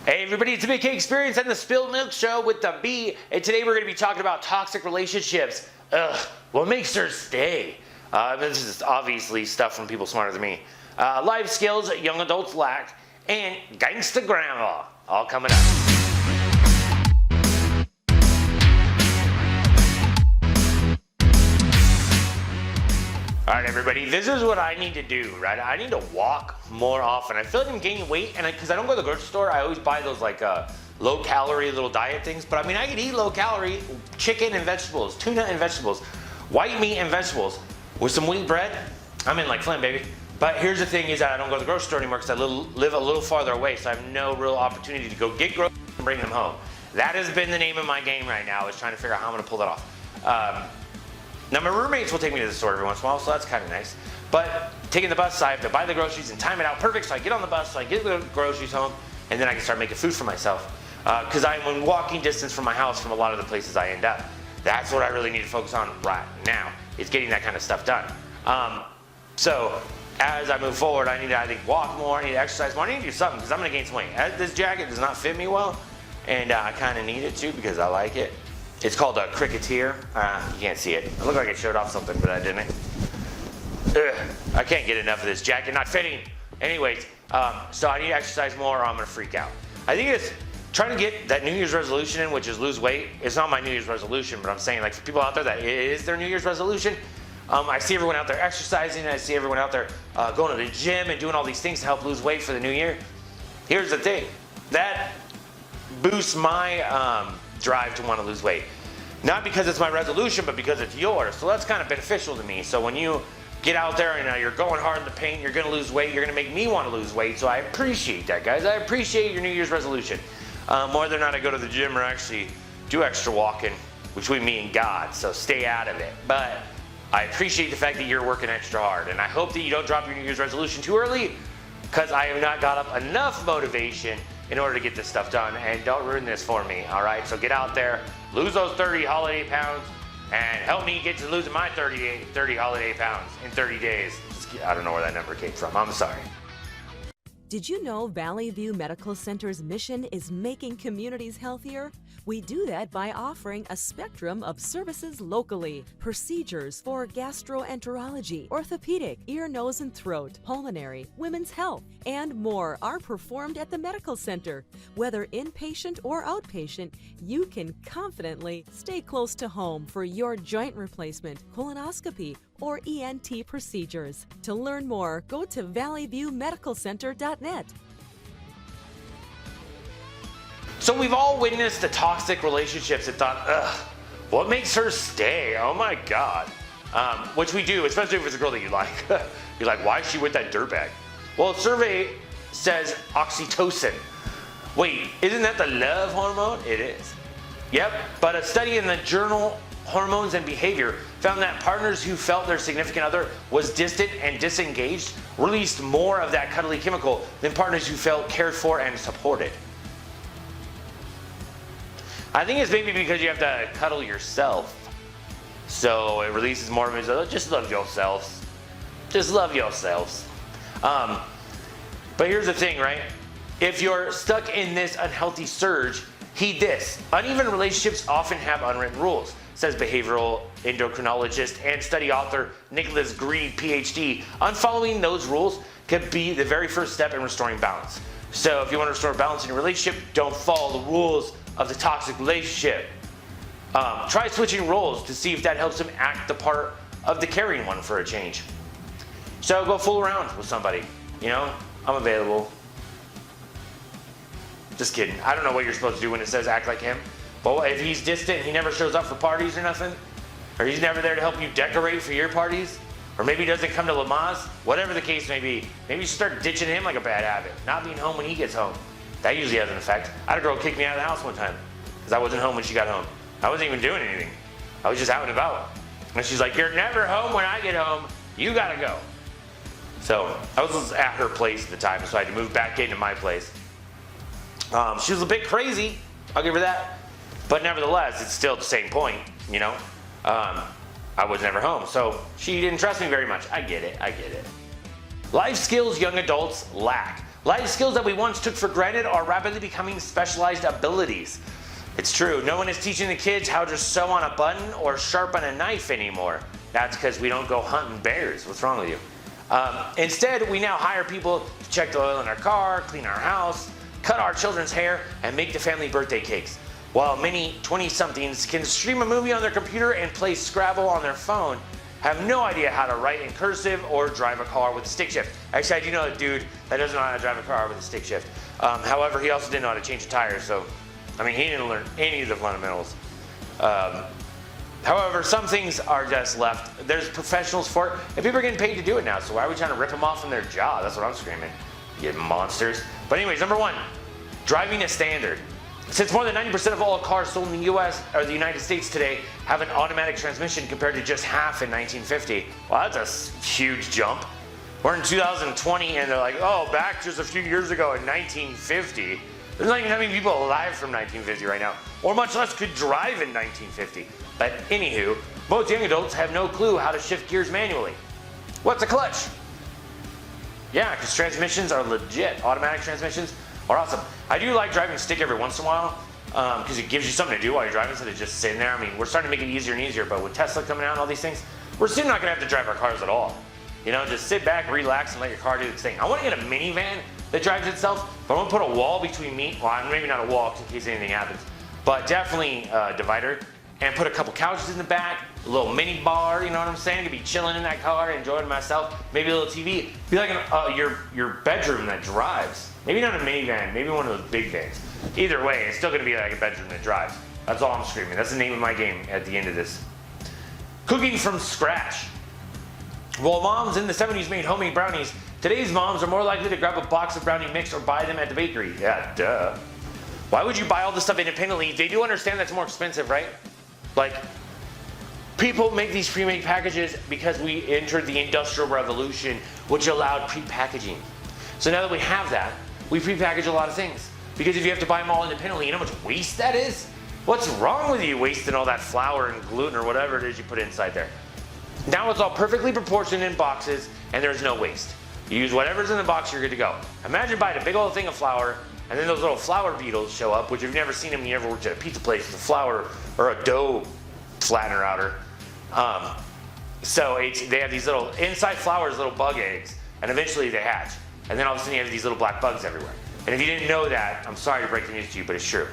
Hey everybody, it's the Big K Experience and the Spilt Milk Show with the B, and today we're going to be talking about toxic relationships. What makes her stay? This is obviously stuff from people smarter than me. Life skills young adults lack, and Gangsta Grandma, all coming up. Alright everybody, this is what I need to do, right? I need to walk more often. I feel like I'm gaining weight, and because I don't go to the grocery store, I always buy those like low-calorie little diet things. But I mean, I can eat low-calorie chicken and vegetables, tuna and vegetables, white meat and vegetables, with some wheat bread. I'm in like Flynn, baby. But here's the thing is that I don't go to the grocery store anymore because I live a little farther away, so I have no real opportunity to go get groceries and bring them home. That has been the name of my game right now, is trying to figure out how I'm going to pull that off. Now my roommates will take me to the store every once in a while, so that's kind of nice. But taking the bus, I have to buy the groceries and time it out perfect, so I get on the bus, so I get the groceries home, and then I can start making food for myself. Because I'm in walking distance from my house from a lot of the places I end up. That's what I really need to focus on right now, is getting that kind of stuff done. So as I move forward, I need to, I think, walk more, I need to exercise more, I need to do something, because I'm going to gain some weight. This jacket does not fit me well, and I kind of need it to because I like it. It's called a cricketeer. You can't see it. It looked like it showed off something, but I didn't. I can't get enough of this jacket not fitting. Anyways, so I need to exercise more or I'm gonna freak out. I think it's trying to get that New Year's resolution in, which is lose weight. It's not my New Year's resolution, but I'm saying, like, for people out there that it is their New Year's resolution. I see everyone out there exercising, I see everyone out there going to the gym and doing all these things to help lose weight for the new year. Here's the thing, that boosts my drive to want to lose weight. Not because it's my resolution, but because it's yours. So that's kind of beneficial to me. So when you get out there and you're going hard in the paint, you're going to lose weight, you're going to make me want to lose weight. So I appreciate that, guys. I appreciate your New Year's resolution. More than not, I go to the gym or actually do extra walking between me and God. So stay out of it. But I appreciate the fact that you're working extra hard. And I hope that you don't drop your New Year's resolution too early, because I have not got up enough motivation in order to get this stuff done, and don't ruin this for me, all right? So get out there, lose those 30 holiday pounds, and help me get to losing my 30 holiday pounds in 30 days. I don't know where that number came from, I'm sorry. Did you know Valley View Medical Center's mission is making communities healthier? We do that by offering a spectrum of services locally. Procedures for gastroenterology, orthopedic, ear, nose, and throat, pulmonary, women's health, and more are performed at the medical center. Whether inpatient or outpatient, you can confidently stay close to home for your joint replacement, colonoscopy, or ENT procedures. To learn more, go to valleyviewmedicalcenter.net. So we've all witnessed the toxic relationships and thought, ugh, what makes her stay? Oh my God. Which we do, especially if it's a girl that you like. You're like, why is she with that dirtbag? Well, a survey says oxytocin. Wait, isn't that the love hormone? It is. Yep, but a study in the journal Hormones and Behavior found that partners who felt their significant other was distant and disengaged released more of that cuddly chemical than partners who felt cared for and supported. I think it's maybe because you have to cuddle yourself. So it releases more of it. Just love yourselves. Just love yourselves. But here's the thing, right? If you're stuck in this unhealthy surge, heed this. Uneven relationships often have unwritten rules, says behavioral endocrinologist and study author Nicholas Green, PhD. Unfollowing those rules could be the very first step in restoring balance. So if you want to restore balance in your relationship, don't follow the rules of the toxic relationship. Try switching roles to see if that helps him act the part of the caring one for a change. So go fool around with somebody. You know, I'm available. Just kidding. I don't know what you're supposed to do when it says act like him. But if he's distant, he never shows up for parties or nothing, or he's never there to help you decorate for your parties, or maybe he doesn't come to Lamaze, whatever the case may be, maybe you should start ditching him like a bad habit, not being home when he gets home. That usually has an effect. I had a girl kick me out of the house one time because I wasn't home when she got home. I wasn't even doing anything. I was just out and about. And she's like, you're never home when I get home. You gotta go. So I was at her place at the time, so I had to move back into my place. She was a bit crazy, I'll give her that. But nevertheless, it's still the same point, you know? I was never home, so she didn't trust me very much. I get it. Life skills young adults lack. Life skills that we once took for granted are rapidly becoming specialized abilities. It's true, no one is teaching the kids how to sew on a button or sharpen a knife anymore. That's because we don't go hunting bears. What's wrong with you? Instead, we now hire people to check the oil in our car, clean our house, cut our children's hair, and make the family birthday cakes. While many 20-somethings can stream a movie on their computer and play Scrabble on their phone, have no idea how to write in cursive or drive a car with a stick shift. Actually, I do know a dude that doesn't know how to drive a car with a stick shift. However, he also didn't know how to change a tire, so, I mean, he didn't learn any of the fundamentals. However, some things are just left. There's professionals for it, and people are getting paid to do it now, so why are we trying to rip them off from their job? That's what I'm screaming. You monsters. But anyways, number one, driving a standard. Since more than 90% of all cars sold in the US or the United States today have an automatic transmission compared to just half in 1950. Well, that's a huge jump. We're in 2020 and they're like, oh, back just a few years ago in 1950. There's not even that many people alive from 1950 right now, or much less could drive in 1950. But anywho, most young adults have no clue how to shift gears manually. What's a clutch? Yeah, because transmissions are legit. Automatic transmissions are awesome. I do like driving stick every once in a while because it gives you something to do while you're driving instead of just sitting there. I mean, we're starting to make it easier and easier, but with Tesla coming out and all these things, we're soon not going to have to drive our cars at all. You know, just sit back, relax, and let your car do its thing. I want to get a minivan that drives itself, but I want to put a wall between me. Well, maybe not a wall in case anything happens, but definitely a divider, and put a couple couches in the back, a little mini bar, you know what I'm saying? To be chilling in that car, enjoying myself, maybe a little TV. Be like your bedroom that drives. Maybe not a minivan, maybe one of those big vans. Either way, it's still going to be like a bedroom that drives. That's all I'm screaming. That's the name of my game at the end of this. Cooking from scratch. While moms in the 70s made homemade brownies, today's moms are more likely to grab a box of brownie mix or buy them at the bakery. Yeah, duh. Why would you buy all this stuff independently? They do understand that's more expensive, right? Like, people make these pre-made packages because we entered the Industrial Revolution, which allowed pre-packaging. So now that we have that, we pre-package a lot of things. Because if you have to buy them all independently, you know how much waste that is? What's wrong with you wasting all that flour and gluten or whatever it is you put inside there? Now it's all perfectly proportioned in boxes and there's no waste. You use whatever's in the box, you're good to go. Imagine buying a big old thing of flour and then those little flour beetles show up, which if you've never seen them, you never worked at a pizza place, it's a flour or a dough flattener outer. So they have these little, inside flours, little bug eggs, and eventually they hatch. And then all of a sudden you have these little black bugs everywhere. And if you didn't know that, I'm sorry to break the news to you, but it's true.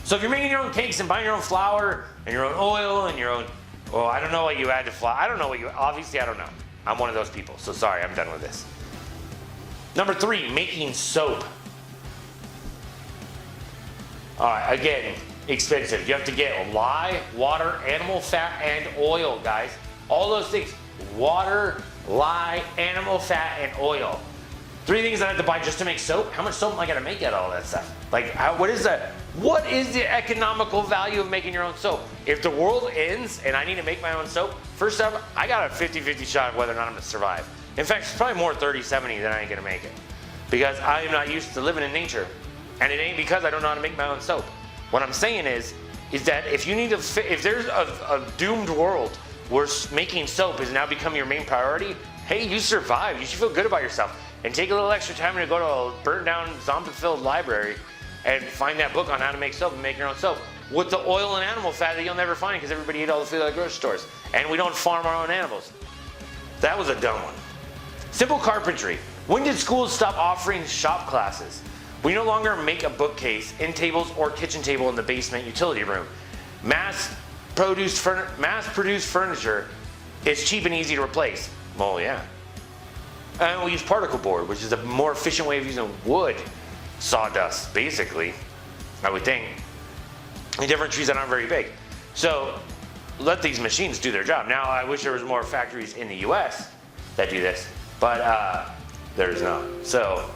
So if you're making your own cakes and buying your own flour and your own oil and your own, well, I don't know what you add to flour. I don't know what you, obviously I don't know. I'm one of those people, so sorry, I'm done with this. Number 3, making soap. All right, again, expensive. You have to get lye, water, animal fat, and oil, guys. All those things. Water, lye, animal fat, and oil. 3 things I have to buy just to make soap. How much soap am I gonna make out of all that stuff? Like, what is that? What is the economical value of making your own soap? If the world ends and I need to make my own soap, first up, I got a 50-50 shot of whether or not I'm gonna survive. In fact, it's probably more 30-70 than I ain't gonna make it. Because I am not used to living in nature. And it ain't because I don't know how to make my own soap. What I'm saying is that if you need to, if there's a doomed world where making soap has now become your main priority, hey, you survived. You should feel good about yourself. And take a little extra time to go to a burnt down, zombie-filled library and find that book on how to make soap and make your own soap with the oil and animal fat that you'll never find because everybody ate all the food at the grocery stores. And we don't farm our own animals. That was a dumb one. Simple carpentry. When did schools stop offering shop classes? We no longer make a bookcase, end tables, or kitchen table in the basement utility room. Mass-produced furniture is cheap and easy to replace. Well, yeah. And we use particle board, which is a more efficient way of using wood. Sawdust, basically, I would think. In different trees that aren't very big. So let these machines do their job. Now, I wish there was more factories in the US that do this, but there's not. So,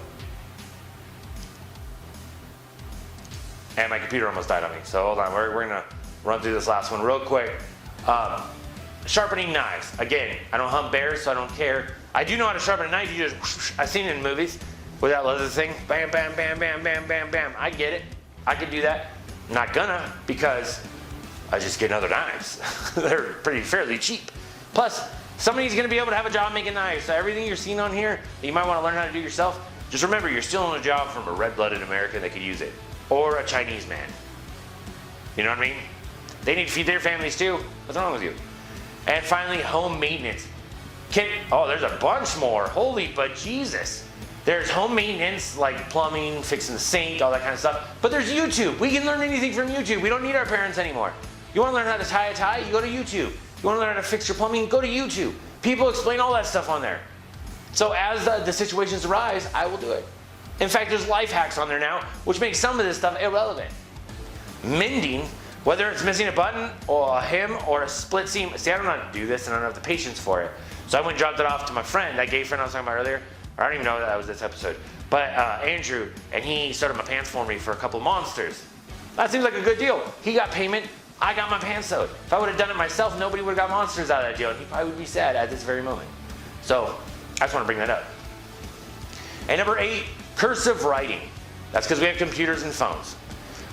and my computer almost died on me. So hold on, we're gonna run through this last one real quick. Sharpening knives. Again, I don't hunt bears, so I don't care. I do know how to sharpen a knife. You just, whoosh, I've seen it in movies with that leather thing. Bam, bam, bam, bam, bam, bam, bam. I get it. I could do that. Not gonna, because I just get other knives. They're pretty fairly cheap. Plus, somebody's gonna be able to have a job making knives. So everything you're seeing on here that you might want to learn how to do yourself, just remember you're stealing a job from a red-blooded American that could use it. Or a Chinese man. You know what I mean? They need to feed their families too. What's wrong with you? And finally, home maintenance. Oh, there's a bunch more. Holy but Jesus. There's home maintenance, like plumbing, fixing the sink, all that kind of stuff. But there's YouTube. We can learn anything from YouTube. We don't need our parents anymore. You want to learn how to tie a tie? You go to YouTube. You want to learn how to fix your plumbing? Go to YouTube. People explain all that stuff on there. So as the situations arise, I will do it. In fact, there's life hacks on there now, which makes some of this stuff irrelevant. Mending, whether it's missing a button or a hem or a split seam. See, I don't know how to do this and I don't have the patience for it. So I went and dropped it off to my friend, that gay friend I was talking about earlier. I don't even know that was this episode. But Andrew, and he started my pants for me for a couple monsters. That seems like a good deal. He got payment, I got my pants sewed. If I would have done it myself, nobody would have got monsters out of that deal. And he probably would be sad at this very moment. So I just want to bring that up. And number 8, cursive writing. That's because we have computers and phones.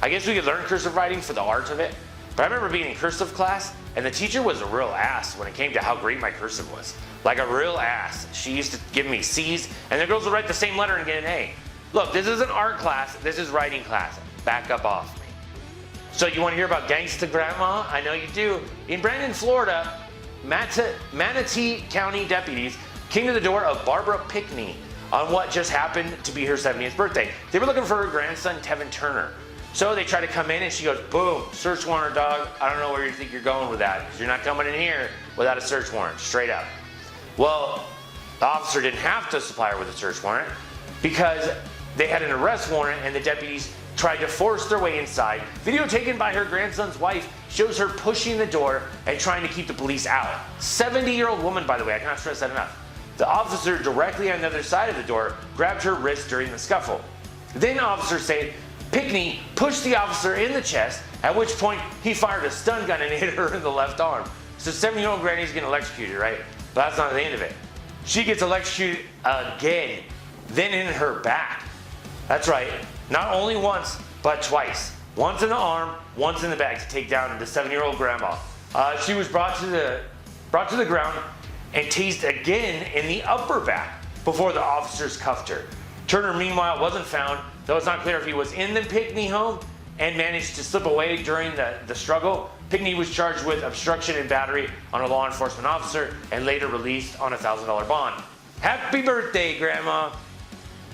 I guess we could learn cursive writing for the art of it. But I remember being in cursive class, and the teacher was a real ass when it came to how great my cursive was. Like a real ass. She used to give me C's, and the girls would write the same letter and get an A. Look, this isn't art class, this is writing class. Back up off me. So you want to hear about Gangsta Grandma? I know you do. In Brandon, Florida, Manatee County deputies came to the door of Barbara Pickney on what just happened to be her 70th birthday. They were looking for her grandson, Tevin Turner. So they try to come in and she goes, boom, search warrant, dog. I don't know where you think you're going with that, because you're not coming in here without a search warrant, straight up. Well, the officer didn't have to supply her with a search warrant because they had an arrest warrant and the deputies tried to force their way inside. Video taken by her grandson's wife shows her pushing the door and trying to keep the police out. 70-year-old woman, by the way, I cannot stress that enough. The officer directly on the other side of the door grabbed her wrist during the scuffle. Then officers say Pickney pushed the officer in the chest, at which point he fired a stun gun and hit her in the left arm. So 70-year-old granny's getting electrocuted, right? But that's not the end of it. She gets electrocuted again, then in her back. That's right, not only once, but twice. Once in the arm, once in the back to take down the 7-year-old grandma. She was brought to the ground and tased again in the upper back before the officers cuffed her. Turner, meanwhile, wasn't found, though it's not clear if he was in the Pickney home and managed to slip away during the struggle. Pickney was charged with obstruction and battery on a law enforcement officer and later released on a $1,000 bond. Happy birthday, Grandma!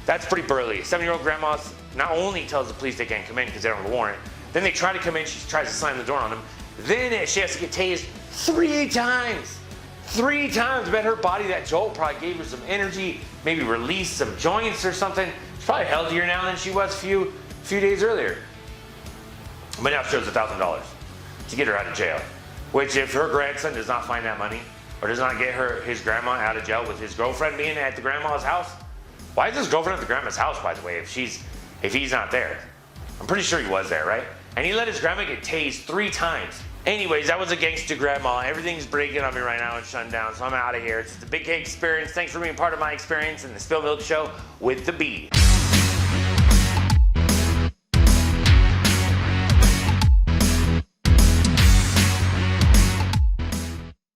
That's pretty burly. 7-year-old grandma not only tells the police they can't come in because they don't have a warrant, then they try to come in, she tries to slam the door on them, then she has to get tased 3 times. 3 times. I bet her body, that jolt probably gave her some energy, maybe released some joints or something. She's probably healthier now than she was a few days earlier. But now she owes $1,000 to get her out of jail. Which, if her grandson does not find that money, or does not get his grandma out of jail with his girlfriend being at the grandma's house. Why is his girlfriend at the grandma's house, by the way, if he's not there? I'm pretty sure he was there, right? And he let his grandma get tased 3 times. Anyways, that was a Gangsta Grandma. Everything's breaking on me right now and shutting down, so I'm out of here. It's the Big K Experience. Thanks for being part of my experience in the Spill Milk Show with the Bee.